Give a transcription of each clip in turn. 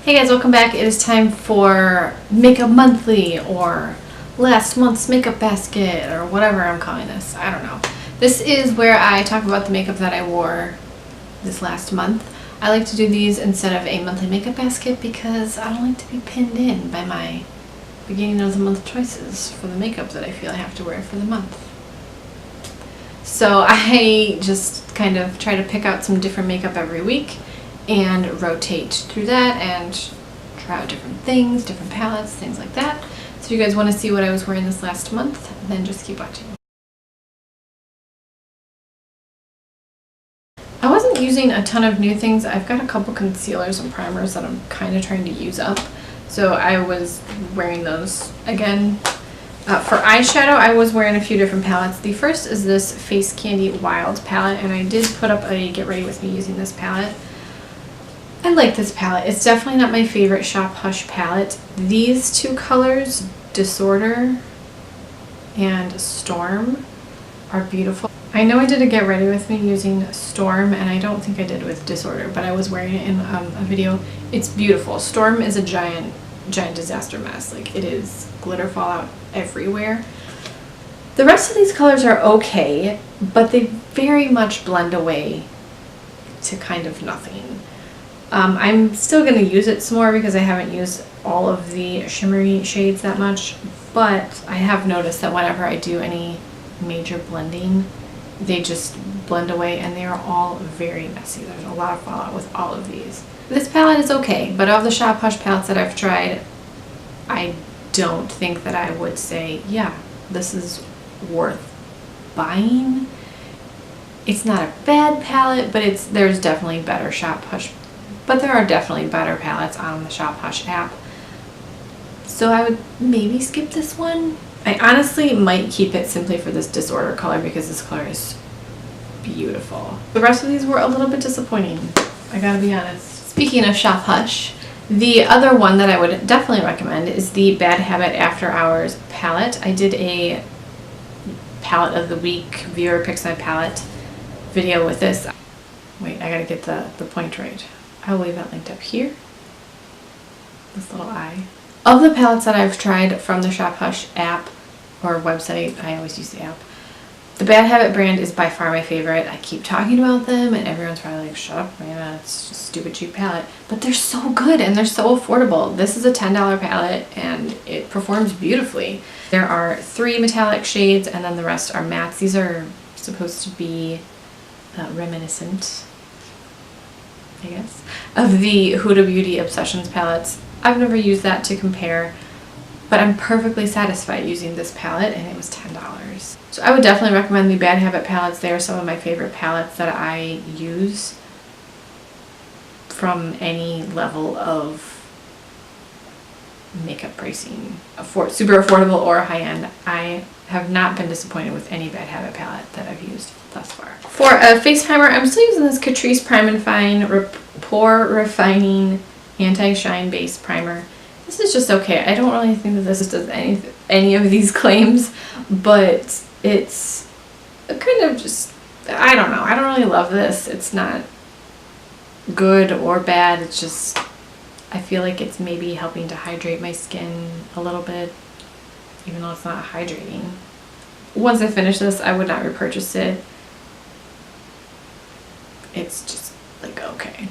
Hey guys, welcome back. It is time for Makeup Monthly or last month's makeup basket or whatever I'm calling this. I don't know. This is where I talk about the makeup that I wore this last month. I like to do these instead of a monthly makeup basket because I don't like to be pinned in by my beginning of the month choices for the makeup that I feel I have to wear for the month. So I just kind of try to pick out some different makeup every week and rotate through that and try out different things, different palettes, things like that. So if you guys want to see what I was wearing this last month, then just keep watching. I wasn't using a ton of new things. I've got a couple concealers and primers that I'm kind of trying to use up. So I was wearing those again. For eyeshadow, I was wearing a few different palettes. The first is this Face Candy Wild palette, and I did put up a get ready with me using this palette. I like this palette. It's definitely not my favorite Shop Hush palette. These two colors, Disorder and Storm, are beautiful. I know I did a get ready with me using Storm, and I don't think I did with Disorder, but I was wearing it in a video. It's beautiful. Storm is a giant disaster mess. Like, it is glitter fallout everywhere. The rest of these colors are okay, but they very much blend away to kind of nothing. I'm still going to use it some more because I haven't used all of the shimmery shades that much, but I have noticed that whenever I do any major blending, they just blend away and they are all very messy. There's a lot of fallout with all of these. This palette is okay, but of the Shop Hush palettes that I've tried, I don't think that I would say, yeah, this is worth buying. It's not a bad palette, but there's definitely better Shop Hush. But there are definitely better palettes on the Shop Hush app. So I would maybe skip this one. I honestly might keep it simply for this Disorder color because this color is beautiful. The rest of these were a little bit disappointing, I gotta be honest. Speaking of Shop Hush, the other one that I would definitely recommend is the Bad Habit After Hours palette. I did a palette of the week, viewer picks my palette video with this. Wait, I gotta get the point right. I'll leave that linked up here. This little eye. Of the palettes that I've tried from the Shop Hush app or website, I always use the app, the Bad Habit brand is by far my favorite. I keep talking about them and everyone's probably like, shut up, man, it's just a stupid cheap palette. But they're so good and they're so affordable. This is a $10 palette and it performs beautifully. There are 3 metallic shades and then the rest are mattes. These are supposed to be reminiscent, I guess, of the Huda Beauty Obsessions palettes. I've never used that to compare, but I'm perfectly satisfied using this palette and it was $10. So I would definitely recommend the Bad Habit palettes. They are some of my favorite palettes that I use from any level of makeup pricing, super affordable or high-end. I have not been disappointed with any Bad Habit palette that I've used thus far. For a face primer, I'm still using this Catrice Prime and Fine Pore Refining Anti-Shine Base Primer. This is just okay. I don't really think that this does any of these claims, but it's kind of just, I don't know. I don't really love this. It's not good or bad. It's just, I feel like it's maybe helping to hydrate my skin a little bit, even though it's not hydrating. Once I finish this, I would not repurchase it. It's just like, okay.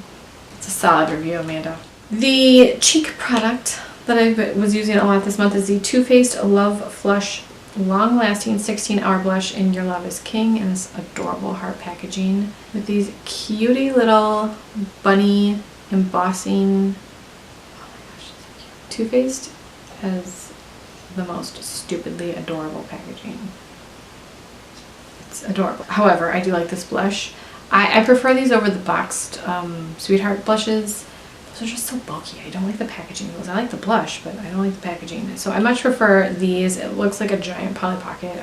It's a solid review, Amanda. The cheek product that I was using a lot this month is the Too Faced Love Flush Long Lasting 16-Hour Blush in Your Love is King in this adorable heart packaging with these cutie little bunny embossing. Oh my gosh, so cute. Too Faced has the most stupidly adorable packaging. It's adorable. However, I do like this blush. I prefer these over the boxed Sweetheart blushes. Those are just so bulky. I don't like the packaging of those. I like the blush, but I don't like the packaging. So I much prefer these. It looks like a giant Polly Pocket.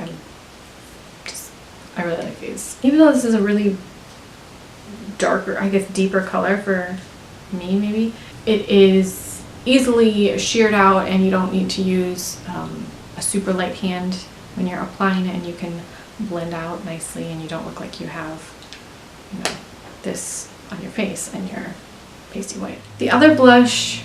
I really like these. Even though this is a really darker, I guess deeper color for me maybe, it is easily sheared out and you don't need to use a super light hand when you're applying it, and you can blend out nicely and you don't look like you have, you know, this on your face and you're pasty white. The other blush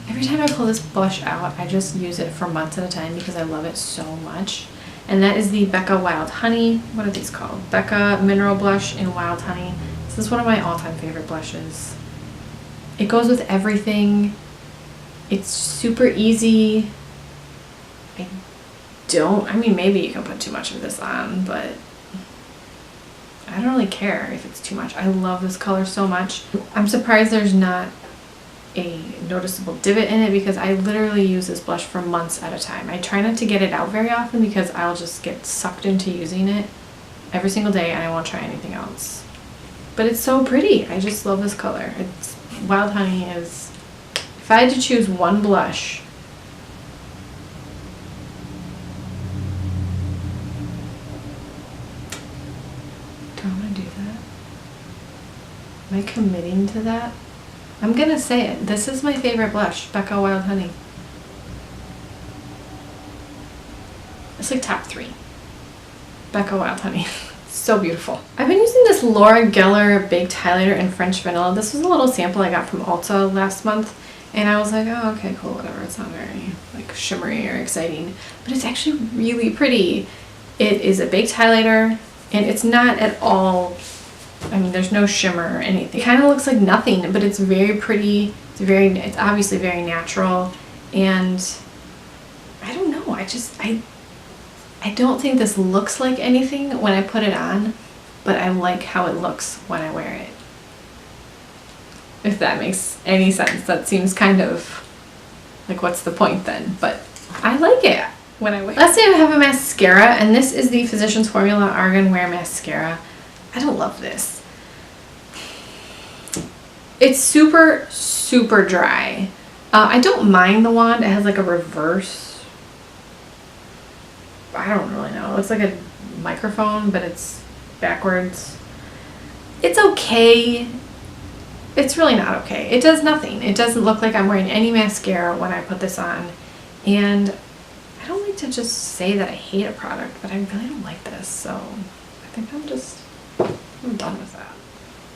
Every time I pull this blush out, I just use it for months at a time because I love it so much. And that is the Becca Wild Honey. What are these called? Becca Mineral Blush in Wild Honey. This is one of my all-time favorite blushes. It goes with everything. It's super easy. I mean, maybe you can put too much of this on, but I don't really care if it's too much. I love this color so much. I'm surprised there's not a noticeable divot in it because I literally use this blush for months at a time. I try not to get it out very often because I'll just get sucked into using it every single day and I won't try anything else. But it's so pretty. I just love this color. Wild Honey is, if I had to choose one blush, do I want to do that? Am I committing to that? I'm gonna say it. This is my favorite blush, Becca Wild Honey. It's like top 3. Becca Wild Honey. So beautiful. I've been using this Laura Geller Baked Highlighter in French Vanilla. This was a little sample I got from Ulta last month. And I was like, oh, okay, cool, whatever. It's not very like shimmery or exciting. But it's actually really pretty. It is a baked highlighter. And it's not at all, I mean, there's no shimmer or anything. It kind of looks like nothing, but it's very pretty. It's obviously very natural. And I don't know, I don't think this looks like anything when I put it on, but I like how it looks when I wear it. If that makes any sense. That seems kind of like, what's the point then? But I like it when I wear it. Lastly, I have a mascara, and this is the Physicians Formula Argan Wear Mascara. I don't love this. It's super, super dry. I don't mind the wand. It has like a reverse, I don't really know. It looks like a microphone, but it's backwards. It's okay. It's really not okay. It does nothing. It doesn't look like I'm wearing any mascara when I put this on. And I don't like to just say that I hate a product, but I really don't like this. So I think I'm done with that.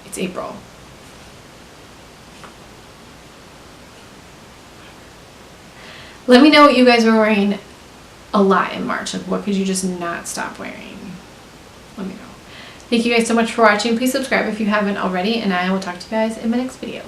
It's April. Let me know what you guys were wearing a lot in March. Like, what could you just not stop wearing? Let me know. Thank you guys so much for watching. Please subscribe if you haven't already, and I will talk to you guys in my next video.